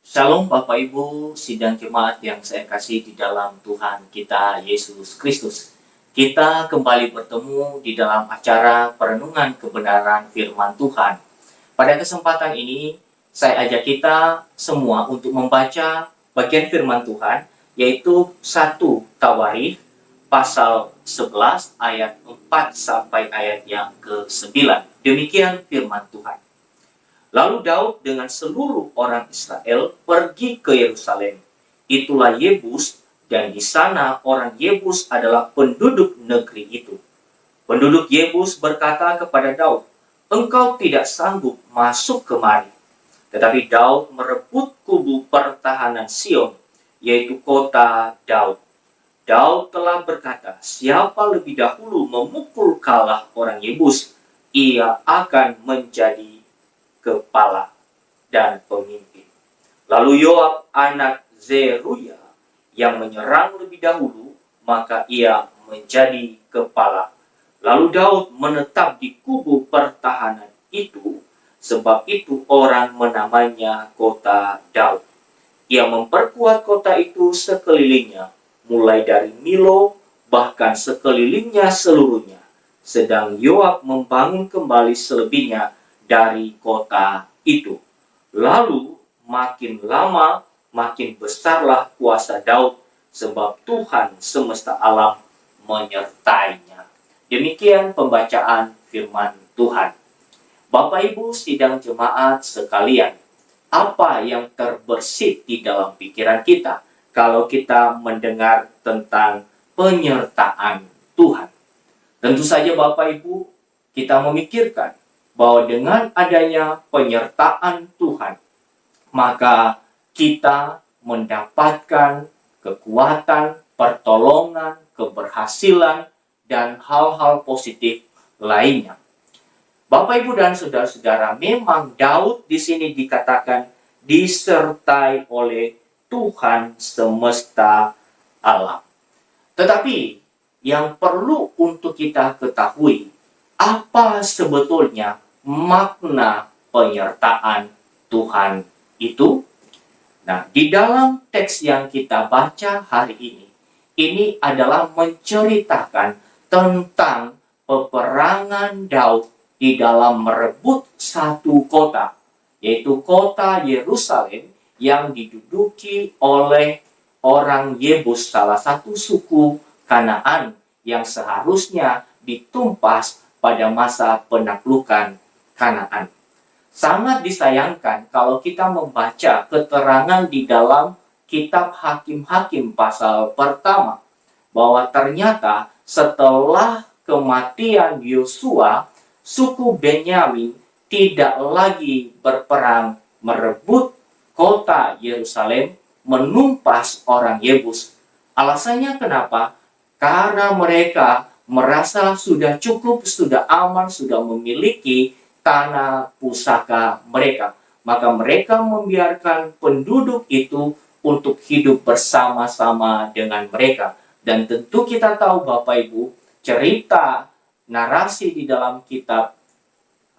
Shalom Bapak Ibu, sidang jemaat yang saya kasih di dalam Tuhan kita Yesus Kristus. Kita kembali bertemu di dalam acara perenungan kebenaran firman Tuhan. Pada kesempatan ini, saya ajak kita semua untuk membaca bagian firman Tuhan, yaitu 1 Tawarikh pasal 11 ayat 4 sampai ayat yang ke-9. Demikian firman Tuhan. Lalu Daud dengan seluruh orang Israel pergi ke Yerusalem. Itulah Yebus, dan di sana orang Yebus adalah penduduk negeri itu. Penduduk Yebus berkata kepada Daud, "Engkau tidak sanggup masuk kemari." Tetapi Daud merebut kubu pertahanan Sion, yaitu kota Daud. Daud telah berkata, "Siapa lebih dahulu memukul kalah orang Yebus, ia akan menjadi kepala dan pemimpin." Lalu Yoab anak Zeruya yang menyerang lebih dahulu, maka ia menjadi kepala. Lalu Daud menetap di kubu pertahanan itu, sebab itu orang menamanya kota Daud. Ia memperkuat kota itu sekelilingnya, mulai dari Milo, bahkan sekelilingnya seluruhnya. Sedang Yoab membangun kembali selebihnya dari kota itu. Lalu makin lama makin besarlah kuasa Daud, sebab Tuhan semesta alam menyertainya. Demikian pembacaan firman Tuhan. Bapak Ibu sidang jemaat sekalian, apa yang terbersit di dalam pikiran kita kalau kita mendengar tentang penyertaan Tuhan? Tentu saja Bapak Ibu, kita memikirkan bahwa dengan adanya penyertaan Tuhan, maka kita mendapatkan kekuatan, pertolongan, keberhasilan, dan hal-hal positif lainnya. Bapak, Ibu, dan saudara-saudara, memang Daud di sini dikatakan disertai oleh Tuhan semesta alam. Tetapi yang perlu untuk kita ketahui, apa sebetulnya makna penyertaan Tuhan itu? Nah, di dalam teks yang kita baca hari ini adalah menceritakan tentang peperangan Daud di dalam merebut satu kota, yaitu kota Yerusalem yang diduduki oleh orang Yebus, salah satu suku Kanaan yang seharusnya ditumpas pada masa penaklukan Kanaan. Sangat disayangkan kalau kita membaca keterangan di dalam kitab Hakim-Hakim pasal pertama, bahwa ternyata setelah kematian Yosua, suku Benyamin tidak lagi berperang merebut kota Yerusalem, menumpas orang Yebus. Alasannya kenapa? Karena mereka merasa sudah cukup, sudah aman, sudah memiliki tanah pusaka mereka. Maka mereka membiarkan penduduk itu untuk hidup bersama-sama dengan mereka. Dan tentu kita tahu Bapak Ibu, cerita narasi di dalam kitab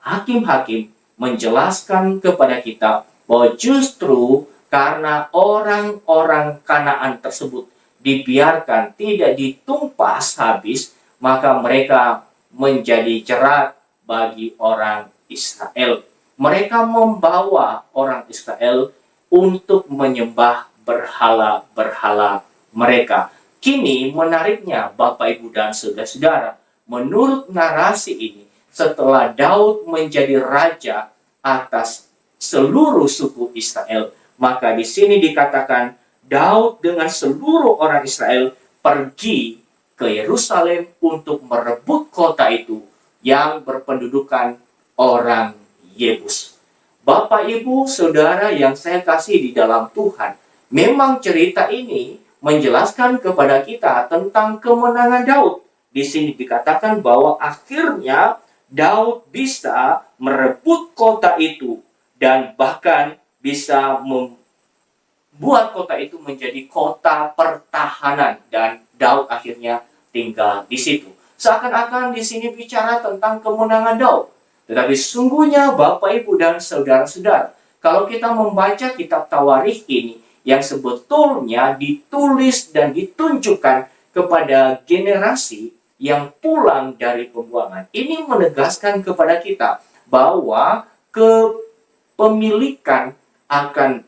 Hakim-Hakim menjelaskan kepada kita bahwa justru karena orang-orang Kanaan tersebut dibiarkan tidak ditumpas habis, maka mereka menjadi jerat bagi orang Israel. Mereka membawa orang Israel untuk menyembah berhala-berhala mereka. Kini menariknya Bapak, Ibu, dan saudara-saudara, menurut narasi ini, setelah Daud menjadi raja atas seluruh suku Israel, maka di sini dikatakan Daud dengan seluruh orang Israel pergi ke Yerusalem untuk merebut kota itu yang berpendudukan orang Yebus. Bapak, Ibu, saudara yang saya kasih di dalam Tuhan, memang cerita ini menjelaskan kepada kita tentang kemenangan Daud. Di sini dikatakan bahwa akhirnya Daud bisa merebut kota itu dan bahkan bisa membuat kota itu menjadi kota pertahanan, dan Daud akhirnya tinggal di situ. Seakan-akan di sini bicara tentang kemenangan Daud. Tetapi sungguhnya Bapak, Ibu, dan saudara-saudara, Kalau kita membaca kitab Tawarikh ini, yang sebetulnya ditulis dan ditunjukkan kepada generasi yang pulang dari pembuangan, ini menegaskan kepada kita bahwa kepemilikan akan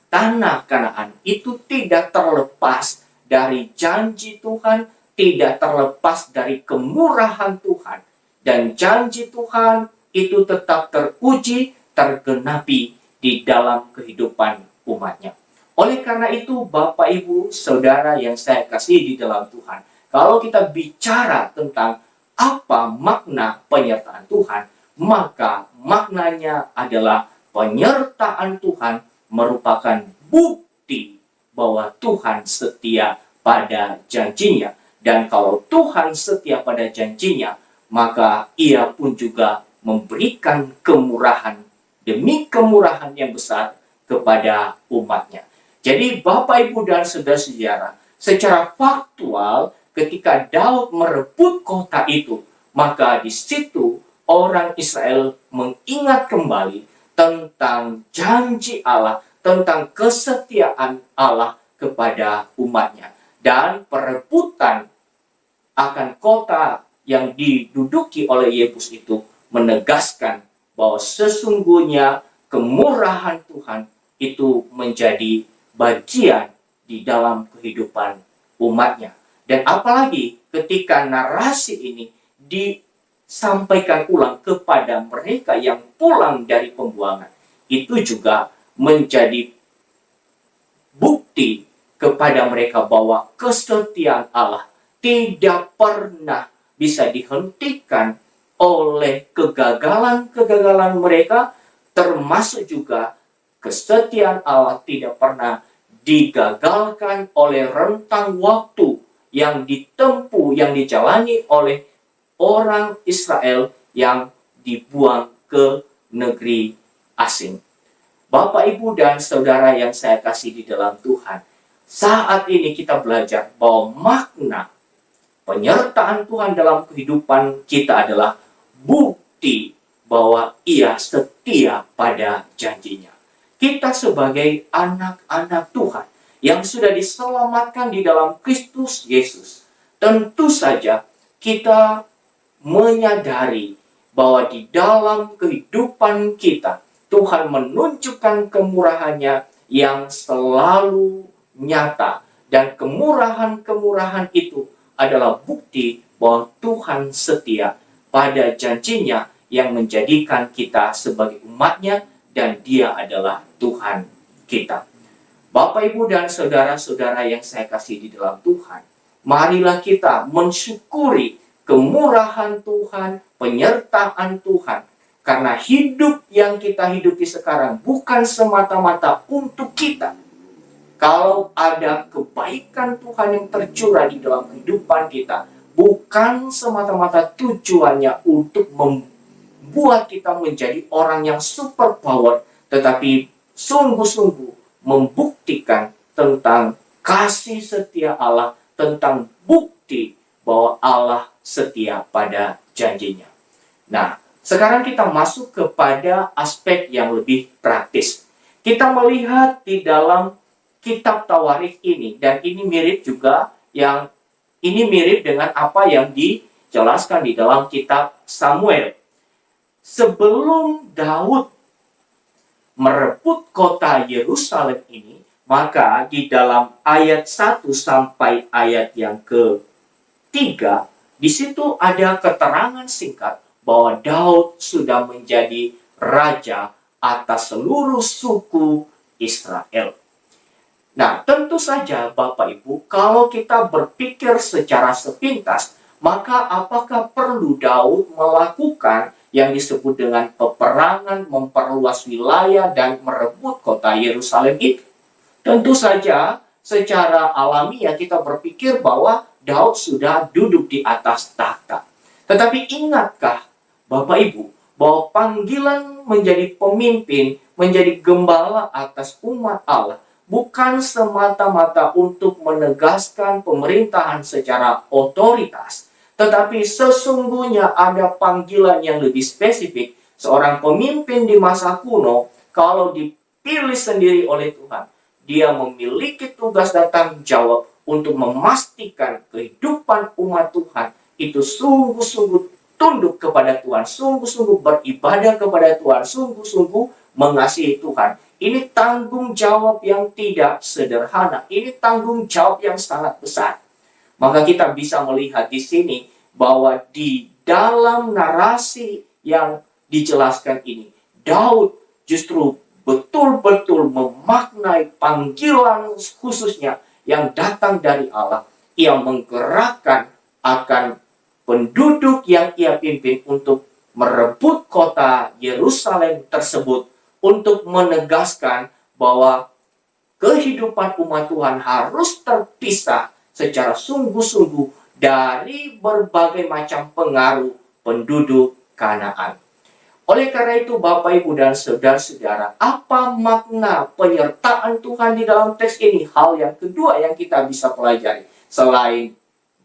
tanah Kanaan itu tidak terlepas dari janji Tuhan, tidak terlepas dari kemurahan Tuhan. Dan janji Tuhan itu tetap teruji, tergenapi di dalam kehidupan umatnya. Oleh karena itu, Bapak, Ibu, Saudara yang saya kasihi di dalam Tuhan, kalau kita bicara tentang apa makna penyertaan Tuhan, maka maknanya adalah penyertaan Tuhan merupakan bukti bahwa Tuhan setia pada janjinya. Dan kalau Tuhan setia pada janjinya, maka Ia pun juga memberikan kemurahan demi kemurahan yang besar kepada umatnya. Jadi Bapak, Ibu, dan saudara-saudara, secara faktual ketika Daud merebut kota itu, maka di situ orang Israel mengingat kembali tentang janji Allah, tentang kesetiaan Allah kepada umatnya. Dan perebutan akan kota yang diduduki oleh Yebus itu menegaskan bahwa sesungguhnya kemurahan Tuhan itu menjadi bagian di dalam kehidupan umatnya. Dan apalagi ketika narasi ini disampaikan ulang kepada mereka yang pulang dari pembuangan, itu juga menjadi bukti kepada mereka bahwa kesetiaan Allah tidak pernah bisa dihentikan oleh kegagalan-kegagalan mereka, termasuk juga kesetiaan Allah tidak pernah digagalkan oleh rentang waktu yang ditempuh, yang dijalani oleh orang Israel yang dibuang ke negeri asing. Bapak, Ibu, dan saudara yang saya kasih di dalam Tuhan, saat ini kita belajar bahwa makna penyertaan Tuhan dalam kehidupan kita adalah bukti bahwa Ia setia pada janjinya. Kita sebagai anak-anak Tuhan yang sudah diselamatkan di dalam Kristus Yesus, tentu saja kita menyadari bahwa di dalam kehidupan kita Tuhan menunjukkan kemurahannya yang selalu nyata. Dan kemurahan-kemurahan itu adalah bukti bahwa Tuhan setia pada janjinya yang menjadikan kita sebagai umatnya, dan Dia adalah Tuhan kita. Bapak, Ibu, dan saudara-saudara yang saya kasih di dalam Tuhan, marilah kita mensyukuri kemurahan Tuhan, penyertaan Tuhan. Karena hidup yang kita hidupi sekarang bukan semata-mata untuk kita. Kalau ada kebaikan Tuhan yang tercurah di dalam kehidupan kita, bukan semata-mata tujuannya untuk membuat kita menjadi orang yang super power, tetapi sungguh-sungguh membuktikan tentang kasih setia Allah, tentang bukti bahwa Allah setia pada janjinya. Nah, sekarang kita masuk kepada aspek yang lebih praktis. Kita melihat di dalam kitab Tawarikh ini, dan ini mirip dengan apa yang dijelaskan di dalam kitab Samuel. Sebelum Daud merebut kota Yerusalem ini, maka di dalam ayat 1 sampai ayat yang ke-3, di situ ada keterangan singkat bahwa Daud sudah menjadi raja atas seluruh suku Israel. Nah, tentu saja Bapak Ibu, kalau kita berpikir secara sepintas, maka apakah perlu Daud melakukan yang disebut dengan peperangan, memperluas wilayah, dan merebut kota Yerusalem itu? Tentu saja secara alamiah kita berpikir bahwa Daud sudah duduk di atas tahta. Tetapi ingatkah Bapak Ibu, bahwa panggilan menjadi pemimpin, menjadi gembala atas umat Allah, bukan semata-mata untuk menegaskan pemerintahan secara otoritas, tetapi sesungguhnya ada panggilan yang lebih spesifik. Seorang pemimpin di masa kuno, kalau dipilih sendiri oleh Tuhan. Dia memiliki tugas dan tanggung jawab untuk memastikan kehidupan umat Tuhan itu sungguh-sungguh tunduk kepada Tuhan, sungguh-sungguh beribadah kepada Tuhan, sungguh-sungguh mengasihi Tuhan. Ini tanggung jawab yang tidak sederhana. Ini tanggung jawab yang sangat besar. Maka kita bisa melihat di sini bahwa di dalam narasi yang dijelaskan ini, Daud justru betul-betul memaknai panggilan khususnya yang datang dari Allah. Ia menggerakkan akan penduduk yang ia pimpin untuk merebut kota Yerusalem tersebut, untuk menegaskan bahwa kehidupan umat Tuhan harus terpisah secara sungguh-sungguh dari berbagai macam pengaruh penduduk Kanaan. Oleh karena itu, Bapak, Ibu, dan saudara-saudara, apa makna penyertaan Tuhan di dalam teks ini? Hal yang kedua yang kita bisa pelajari, selain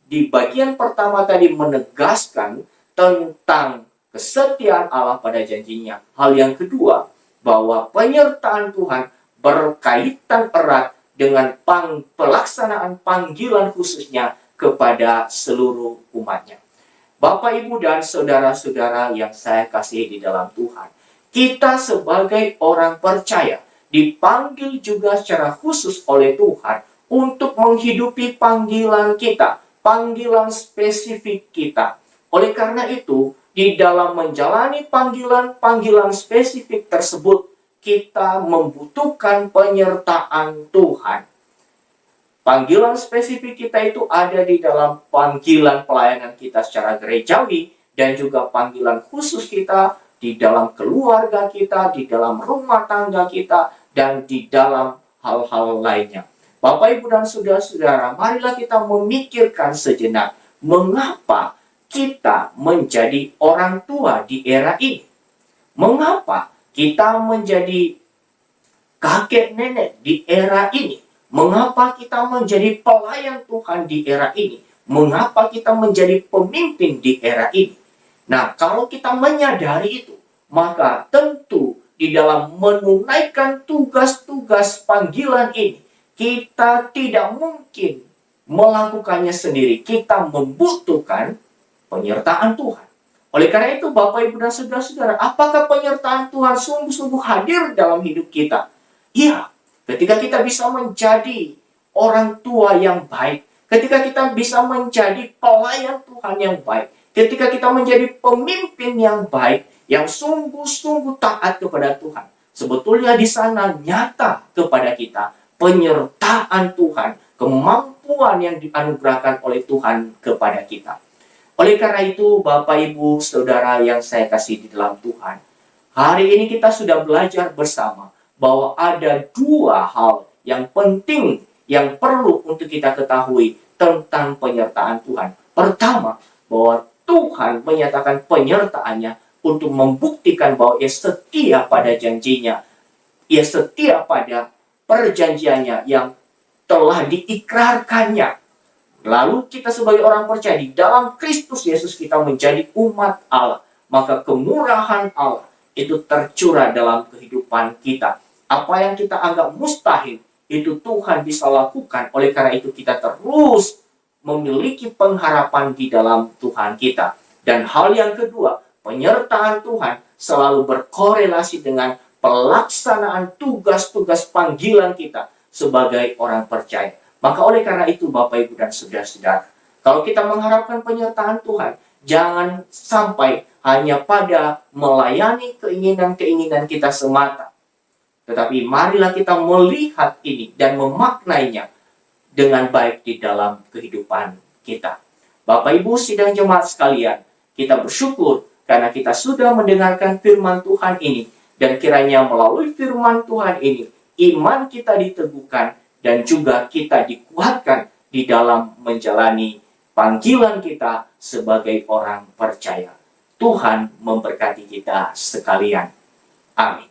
di bagian pertama tadi menegaskan tentang kesetiaan Allah pada janjinya, hal yang kedua, bahwa penyertaan Tuhan berkaitan erat dengan pelaksanaan panggilan khususnya kepada seluruh umatnya. Bapak, Ibu, dan saudara-saudara yang saya kasihi di dalam Tuhan, kita sebagai orang percaya dipanggil juga secara khusus oleh Tuhan untuk menghidupi panggilan kita, panggilan spesifik kita. Oleh karena itu, di dalam menjalani panggilan-panggilan spesifik tersebut, kita membutuhkan penyertaan Tuhan. Panggilan spesifik kita itu ada di dalam panggilan pelayanan kita secara gerejawi, dan juga panggilan khusus kita di dalam keluarga kita, di dalam rumah tangga kita, dan di dalam hal-hal lainnya. Bapak, Ibu, dan saudara-saudara, marilah kita memikirkan sejenak mengapa kita menjadi orang tua di era ini. Mengapa kita menjadi kakek nenek di era ini? Mengapa kita menjadi pelayan Tuhan di era ini? Mengapa kita menjadi pemimpin di era ini? Nah, kalau kita menyadari itu, maka tentu di dalam menunaikan tugas-tugas panggilan ini, kita tidak mungkin melakukannya sendiri. Kita membutuhkan penyertaan Tuhan. Oleh karena itu, Bapak, Ibu, dan saudara-saudara, apakah penyertaan Tuhan sungguh-sungguh hadir dalam hidup kita? Iya, ketika kita bisa menjadi orang tua yang baik, ketika kita bisa menjadi pelayan Tuhan yang baik, ketika kita menjadi pemimpin yang baik, yang sungguh-sungguh taat kepada Tuhan, sebetulnya di sana nyata kepada kita penyertaan Tuhan, kemampuan yang dianugerahkan oleh Tuhan kepada kita. Oleh karena itu, Bapak, Ibu, Saudara yang saya kasih di dalam Tuhan, hari ini kita sudah belajar bersama bahwa ada dua hal yang penting yang perlu untuk kita ketahui tentang penyertaan Tuhan. Pertama, bahwa Tuhan menyatakan penyertaannya untuk membuktikan bahwa Ia setia pada janjinya. Ia setia pada perjanjiannya yang telah diikrarkannya. Lalu kita sebagai orang percaya di dalam Kristus Yesus kita menjadi umat Allah. Maka kemurahan Allah itu tercurah dalam kehidupan kita. Apa yang kita anggap mustahil, itu Tuhan bisa lakukan. Oleh karena itu kita terus memiliki pengharapan di dalam Tuhan kita. Dan hal yang kedua, penyertaan Tuhan selalu berkorelasi dengan pelaksanaan tugas-tugas panggilan kita sebagai orang percaya. Maka oleh karena itu, Bapak, Ibu, dan saudara-saudara, kalau kita mengharapkan penyertaan Tuhan, jangan sampai hanya pada melayani keinginan-keinginan kita semata. Tetapi marilah kita melihat ini dan memaknainya dengan baik di dalam kehidupan kita. Bapak, Ibu, sidang jemaat sekalian, kita bersyukur karena kita sudah mendengarkan firman Tuhan ini. Dan kiranya melalui firman Tuhan ini, iman kita diteguhkan dan juga kita dikuatkan di dalam menjalani panggilan kita sebagai orang percaya. Tuhan memberkati kita sekalian. Amin.